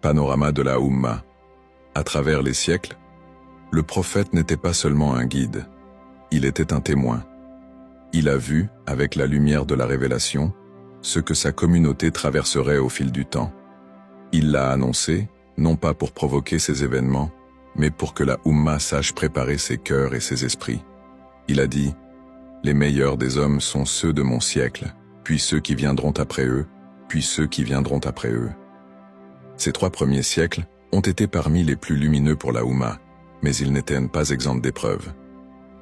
panorama de la Oumma. À travers les siècles, le prophète n'était pas seulement un guide, il était un témoin. Il a vu, avec la lumière de la révélation, ce que sa communauté traverserait au fil du temps. Il l'a annoncé, non pas pour provoquer ces événements, mais pour que la Oumma sache préparer ses cœurs et ses esprits. Il a dit « Les meilleurs des hommes sont ceux de mon siècle, puis ceux qui viendront après eux, puis ceux qui viendront après eux. » Ces 3 premiers siècles ont été parmi les plus lumineux pour la Oumma, mais ils n'étaient pas exempts d'épreuves.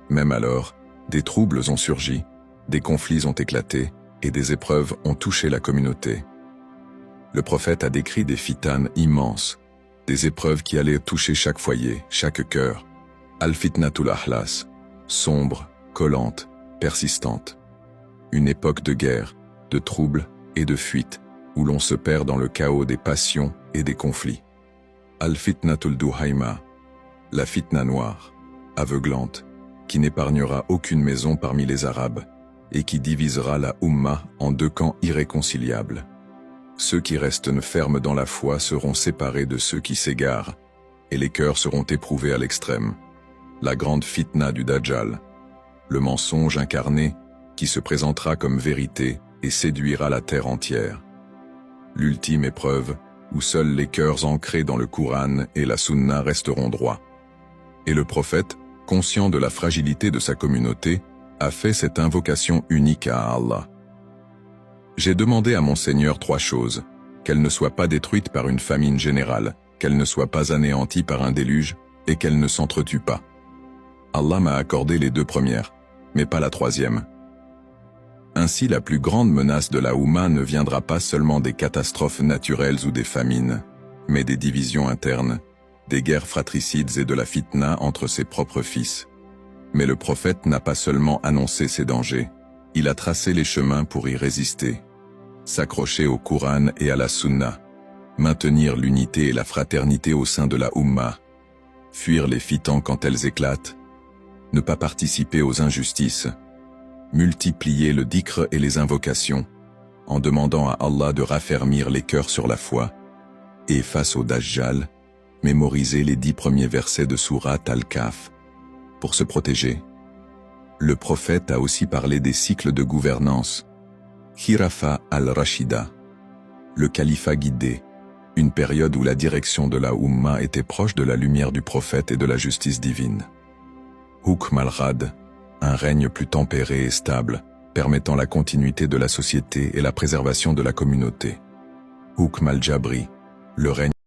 Même alors, des troubles ont surgi, des conflits ont éclaté et des épreuves ont touché la communauté. Le prophète a décrit des fitanes immenses, des épreuves qui allaient toucher chaque foyer, chaque cœur. Al-fitnatul ahlas, sombre, collante, persistante. Une époque de guerre, de troubles et de fuite, où l'on se perd dans le chaos des passions et des conflits. Al-fitnatul duhaima, la fitna noire, aveuglante, qui n'épargnera aucune maison parmi les Arabes, et qui divisera la Oumma en 2 camps irréconciliables. Ceux qui restent fermes dans la foi seront séparés de ceux qui s'égarent, et les cœurs seront éprouvés à l'extrême. La grande fitna du Dajjal, le mensonge incarné qui se présentera comme vérité et séduira la terre entière. L'ultime épreuve où seuls les cœurs ancrés dans le Coran et la Sunna resteront droits. Et le prophète, conscient de la fragilité de sa communauté, a fait cette invocation unique à Allah. J'ai demandé à mon Seigneur 3 choses, qu'elle ne soit pas détruite par une famine générale, qu'elle ne soit pas anéantie par un déluge, et qu'elle ne s'entretue pas. Allah m'a accordé les 2 premières, mais pas la 3e. Ainsi la plus grande menace de la Oumma ne viendra pas seulement des catastrophes naturelles ou des famines, mais des divisions internes, des guerres fratricides et de la fitna entre ses propres fils. Mais le prophète n'a pas seulement annoncé ces dangers, il a tracé les chemins pour y résister. S'accrocher au Coran et à la Sunna, maintenir l'unité et la fraternité au sein de la Oumma, fuir les fitans quand elles éclatent, ne pas participer aux injustices, multiplier le dhikr et les invocations, en demandant à Allah de raffermir les cœurs sur la foi, et face au Dajjal, mémoriser les 10 premiers versets de sourate Al-Kahf. Pour se protéger, le prophète a aussi parlé des cycles de gouvernance, Khirafa al-Rashida, le califat guidé, une période où la direction de la Oumma était proche de la lumière du prophète et de la justice divine. Hukm al-Rad, un règne plus tempéré et stable, permettant la continuité de la société et la préservation de la communauté. Hukm al-Jabri, le règne